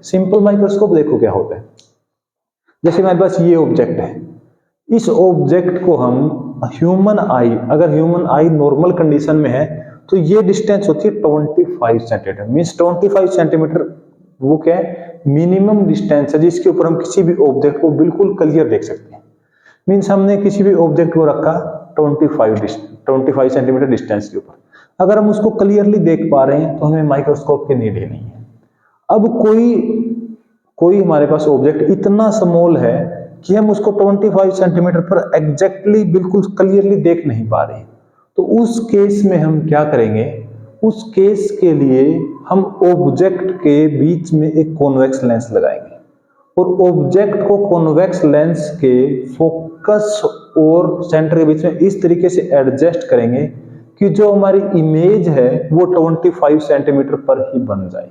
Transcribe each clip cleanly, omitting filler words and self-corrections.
Simple microscope देखो क्या होता है। जैसे हमारे पास ये ऑब्जेक्ट है, इस ऑब्जेक्ट को हम ह्यूमन आई, अगर ह्यूमन आई नॉर्मल कंडीशन में है तो ये डिस्टेंस होती है 25 सेंटीमीटर। मीन्स 25 सेंटीमीटर वो क्या है, मिनिमम डिस्टेंस है जिसके ऊपर हम किसी भी ऑब्जेक्ट को बिल्कुल क्लियर देख सकते हैं। मीन्स हमने किसी भी ऑब्जेक्ट को रखा 25 सेंटीमीटर डिस्टेंस के ऊपर, अगर हम उसको क्लियरली देख पा रहे हैं तो हमें माइक्रोस्कोप की नीड ही नहीं है। अब कोई हमारे पास ऑब्जेक्ट इतना स्मॉल है कि हम उसको 25 सेंटीमीटर पर एग्जैक्टली बिल्कुल क्लियरली देख नहीं पा रहे, तो उस केस में हम क्या करेंगे, उस केस के लिए हम ऑब्जेक्ट के बीच में एक कॉन्वेक्स लेंस लगाएंगे और ऑब्जेक्ट को कॉन्वेक्स लेंस के फोकस और सेंटर के बीच में इस तरीके से एडजस्ट करेंगे कि जो हमारी इमेज है वो 25 सेंटीमीटर पर ही बन जाए।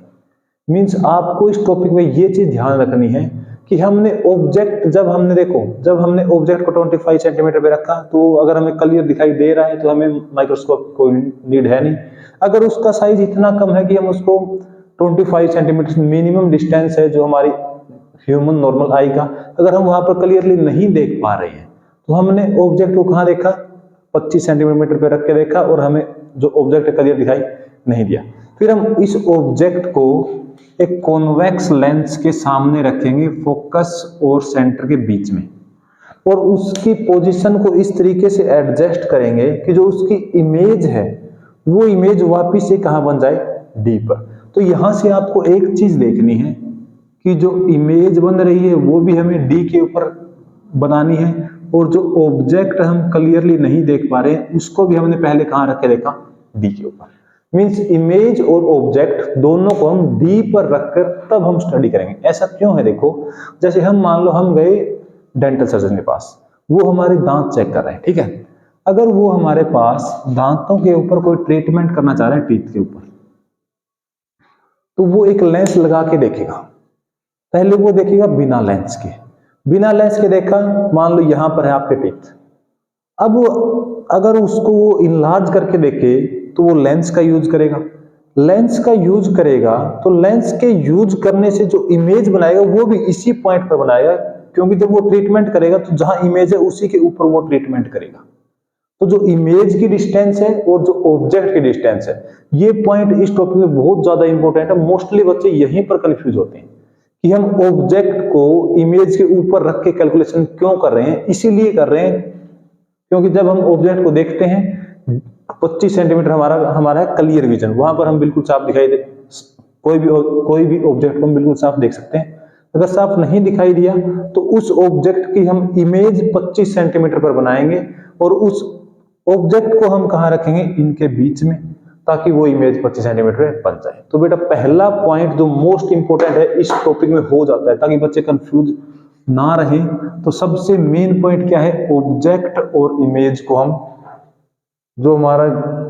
मीन्स आपको इस टॉपिक में ये चीज ध्यान रखनी है कि हमने ऑब्जेक्ट जब हमने ऑब्जेक्ट को 25 सेंटीमीटर पे रखा तो अगर हमें क्लियर दिखाई दे रहा है तो हमें माइक्रोस्कोप कोई नीड है नहीं। अगर उसका साइज इतना कम है कि हम उसको 25 सेंटीमीटर मिनिमम डिस्टेंस है जो हमारी ह्यूमन नॉर्मल आई का, अगर हम वहां पर क्लियरली नहीं देख पा रहे हैं तो हमने ऑब्जेक्ट को कहां देखा, 25 सेंटीमीटर पे रख के देखा और हमें जो ऑब्जेक्ट क्लियर दिखाई नहीं दिया। फिर हम इस ऑब्जेक्ट को एक कॉन्वेक्स लेंस के सामने रखेंगे फोकस और सेंटर के बीच में, और उसकी पोजीशन को इस तरीके से एडजस्ट करेंगे कि जो उसकी इमेज है वो इमेज वापिस से कहां बन जाए, डी पर। तो यहां से आपको एक चीज देखनी है कि जो इमेज बन रही है वो भी हमें डी के ऊपर बनानी है, और जो ऑब्जेक्ट हम क्लियरली नहीं देख पा रहे हैं उसको भी हमने पहले कहां रख के देखा, डी के ऊपर। मीन्स इमेज और ऑब्जेक्ट दोनों को हम डी पर रखकर तब हम स्टडी करेंगे। ऐसा क्यों है, देखो जैसे हम मान लो हम गए डेंटल सर्जन के पास, वो हमारे दांत चेक कर रहे हैं, ठीक है। अगर वो हमारे पास दांतों के ऊपर कोई ट्रीटमेंट करना चाह रहे हैं टीथ के ऊपर, तो वो एक लेंस लगा के देखेगा। पहले वो देखेगा बिना लेंस के देखा, मान लो यहां पर है आपके टीथ। अब अगर उसको वो इनलार्ज करके देखे तो वो लेंस का यूज करेगा। तो लेंस के यूज करने से जो इमेज बनाएगा वो भी इसी पॉइंट पर बनाएगा, क्योंकि जब वो ट्रीटमेंट करेगा तो जहां इमेज है उसी के ऊपर वो ट्रीटमेंट करेगा। तो जो इमेज की डिस्टेंस है और जो ऑब्जेक्ट की डिस्टेंस है, ये पॉइंट इस टॉपिक में बहुत ज्यादा इंपॉर्टेंट है। मोस्टली बच्चे यहीं पर कंफ्यूज होते हैं कि हम ऑब्जेक्ट को इमेज के ऊपर रख के कैलकुलेशन क्यों कर रहे हैं। इसीलिए कर रहे हैं क्योंकि जब हम ऑब्जेक्ट को देखते हैं 25 सेंटीमीटर हमारा क्लियर विजन, वहां पर हम बिल्कुल साफ दिखाई दे, कोई भी ऑब्जेक्ट को हम बिल्कुल साफ देख सकते हैं। अगर साफ नहीं दिखाई दिया तो उस ऑब्जेक्ट की हम इमेज 25 सेंटीमीटर पर बनाएंगे और उस ऑब्जेक्ट को हम कहां रखेंगे, इनके बीच में, ताकि वो इमेज 25 सेंटीमीटर बन जाए। तो बेटा पहला पॉइंट जो मोस्ट इंपोर्टेंट है इस टॉपिक में हो जाता है, ताकि बच्चे कंफ्यूज ना रहे। तो सबसे मेन पॉइंट क्या है, ऑब्जेक्ट और इमेज को हम, जो हमारा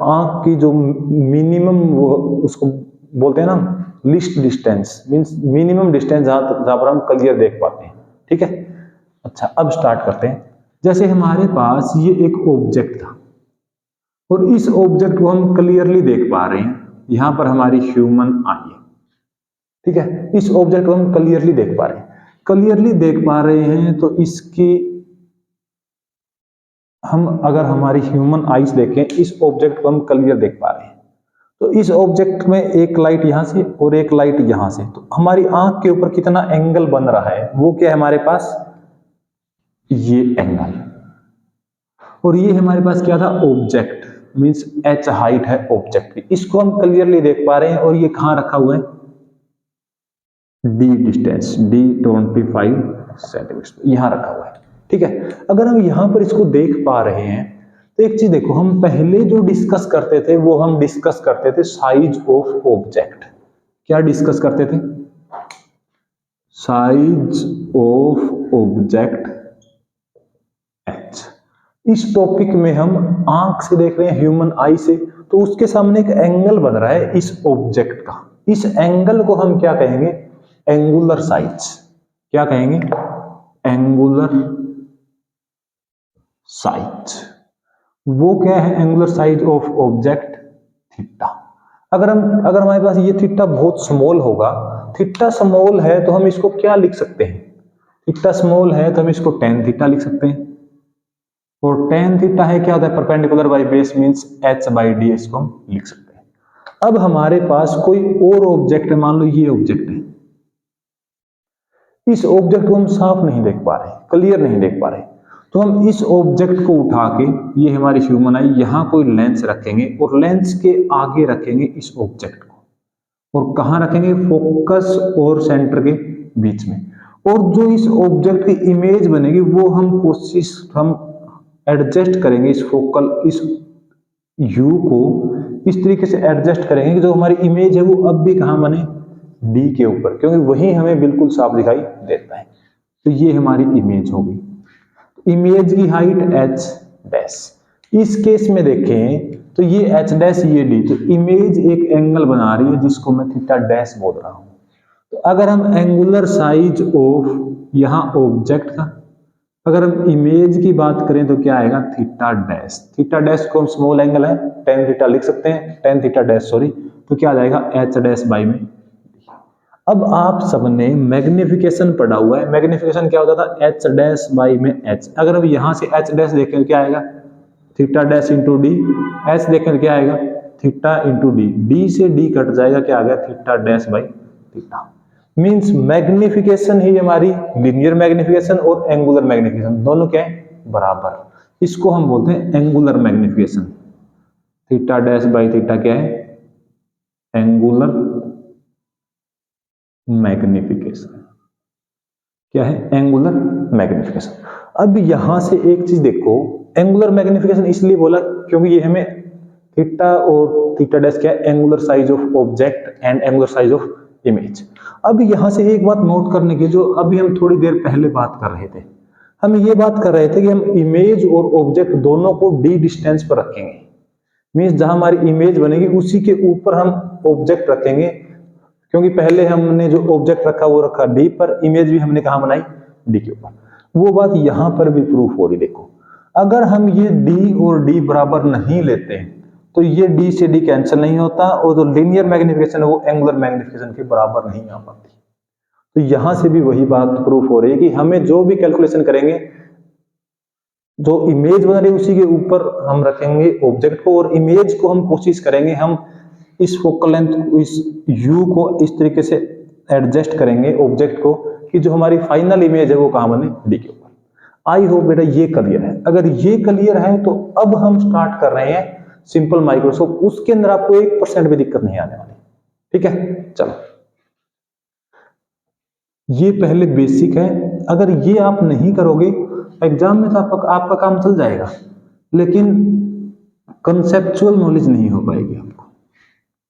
आंख की जो मिनिमम उसको बोलते हैं ना list distance, means minimum distance जहां पर हम क्लियर देख पाते हैं, ठीक है। अच्छा अब स्टार्ट करते हैं। जैसे हमारे पास ये एक ऑब्जेक्ट था और इस ऑब्जेक्ट को हम क्लियरली देख पा रहे हैं, यहां पर हमारी ह्यूमन आई है, ठीक है। इस ऑब्जेक्ट को हम क्लियरली देख पा रहे हैं, तो इसकी हम अगर हमारी ह्यूमन आईज देखें, इस ऑब्जेक्ट को हम क्लियर देख पा रहे हैं, तो इस ऑब्जेक्ट में एक लाइट यहां से और एक लाइट यहां से, तो हमारी आंख के ऊपर कितना एंगल बन रहा है, वो क्या है हमारे पास, ये एंगल। और ये हमारे पास क्या था, ऑब्जेक्ट, मींस h हाइट है ऑब्जेक्ट की, इसको हम क्लियरली देख पा रहे हैं। और ये कहां रखा हुआ है, d डिस्टेंस, d 25 सेंटीमीटर यहां रखा हुआ है, ठीक है। अगर हम यहां पर इसको देख पा रहे हैं तो एक चीज देखो, हम पहले जो डिस्कस करते थे वो हम डिस्कस करते थे साइज ऑफ ऑब्जेक्ट। क्या डिस्कस करते थे, साइज ऑफ ऑब्जेक्ट h। इस टॉपिक में हम आंख से देख रहे हैं, ह्यूमन आई से, तो उसके सामने एक एंगल बन रहा है इस ऑब्जेक्ट का। इस एंगल को हम क्या कहेंगे, एंगुलर साइज। क्या कहेंगे, एंगुलर साइज। वो क्या है, angular size of object theta. अगर हमारे पास ये थीटा बहुत स्मॉल होगा, थीटा स्मॉल है तो हम इसको क्या लिख सकते हैं, थीटा स्मॉल है तो हम इसको tan थीटा लिख सकते हैं, और tan थीटा है क्या होता है, perpendicular by base means h/d, इसको हम लिख सकते हैं। अब हमारे पास कोई और ऑब्जेक्ट है, मान लो ये ऑब्जेक्ट है, इस ऑब्जेक्ट को हम साफ नहीं देख पा रहे, क्लियर नहीं देख पा रहे, तो हम इस ऑब्जेक्ट को उठा के, ये हमारी ह्यूमन आई, यहां कोई लेंस रखेंगे और लेंस के आगे रखेंगे इस ऑब्जेक्ट को, और कहां रखेंगे, फोकस और सेंटर के बीच में, और जो इस ऑब्जेक्ट की इमेज बनेगी वो हम एडजस्ट करेंगे इस फोकल, इस यू को इस तरीके से एडजस्ट करेंगे कि जो हमारी इमेज है वो अब भी कहां बने, डी के ऊपर, क्योंकि वही हमें बिल्कुल साफ दिखाई देता है। तो ये हमारी इमेज होगी, इमेज की हाइट h डैश, इस केस में देखें तो ये h डैश ये d, तो इमेज एक एंगल बना रही है जिसको मैं थीटा डैश बोल रहा हूं। तो अगर हम एंगुलर साइज ऑफ यहां ऑब्जेक्ट का, अगर हम इमेज की बात करें तो क्या आएगा, थीटा डैश, थीटा डैश को हम स्मॉल एंगल है tan थीटा लिख सकते हैं, tan थीटा डैश सॉरी, तो क्या आ जाएगा h डैश बाई में। अब आप सबने मैग्निफिकेशन पढ़ा हुआ है, मैग्निफिकेशन क्या होता था, h डैश बाई में h, अगर अब यहां से h डैश देखें तो क्या आएगा, theta dash into d, h देखें तो क्या आएगा, थीटा इंटू डी, डी से डी कट जाएगा, क्या आ गया, theta dash by theta. Means magnification ही हमारी लीनियर मैग्निफिकेशन और एंगुलर मैग्निफिकेशन दोनों क्या है, बराबर, इसको हम बोलते हैं angular magnification. Theta dash by theta क्या है, एंगुलर मैग्निफिकेशन, क्या है, एंगुलर मैग्निफिकेशन। अब यहां से एक चीज देखो, एंगुलर मैग्निफिकेशन इसलिए बोला क्योंकि ये हमें थीटा और थीटा डैश क्या है, angular size of object and angular size of image. अब यहां से एक बात नोट करने की, जो अभी हम थोड़ी देर पहले बात कर रहे थे, हम ये बात कर रहे थे कि हम इमेज और ऑब्जेक्ट दोनों को डी डिस्टेंस पर रखेंगे, मींस जहां हमारी इमेज बनेगी उसी के ऊपर हम ऑब्जेक्ट रखेंगे, क्योंकि पहले हमने जो ऑब्जेक्ट रखा वो रखा डी पर, इमेज भी हमने कहां बनाई, डी के ऊपर। वो बात यहां पर भी प्रूफ हो रही, देखो अगर हम ये डी और डी बराबर नहीं लेते हैं तो ये डी से डी कैंसिल नहीं होता, और जो लीनियर मैग्निफिकेशन है वो एंगुलर मैग्निफिकेशन के बराबर नहीं आ पाती। तो यहां से भी वही बात प्रूफ हो रही है कि हमें जो भी कैलकुलेशन करेंगे, जो इमेज बना रही है उसी के ऊपर हम रखेंगे ऑब्जेक्ट को, और इमेज को हम कोशिश करेंगे हम इस फोकल लेंथ, इस यू को इस तरीके से एडजस्ट करेंगे ऑब्जेक्ट को कि जो हमारी फाइनल इमेज है वो कहां बने, डी के ऊपर। आई होप बेटा ये क्लियर है। अगर ये क्लियर है तो अब हम स्टार्ट कर रहे हैं सिंपल माइक्रोस्कोप, उसके अंदर आपको 1% भी दिक्कत नहीं आने वाली, ठीक है। चलो ये पहले बेसिक है, अगर ये आप नहीं करोगे एग्जाम में तो आपका काम चल जाएगा, लेकिन कंसेप्चुअल नॉलेज नहीं हो पाएगी।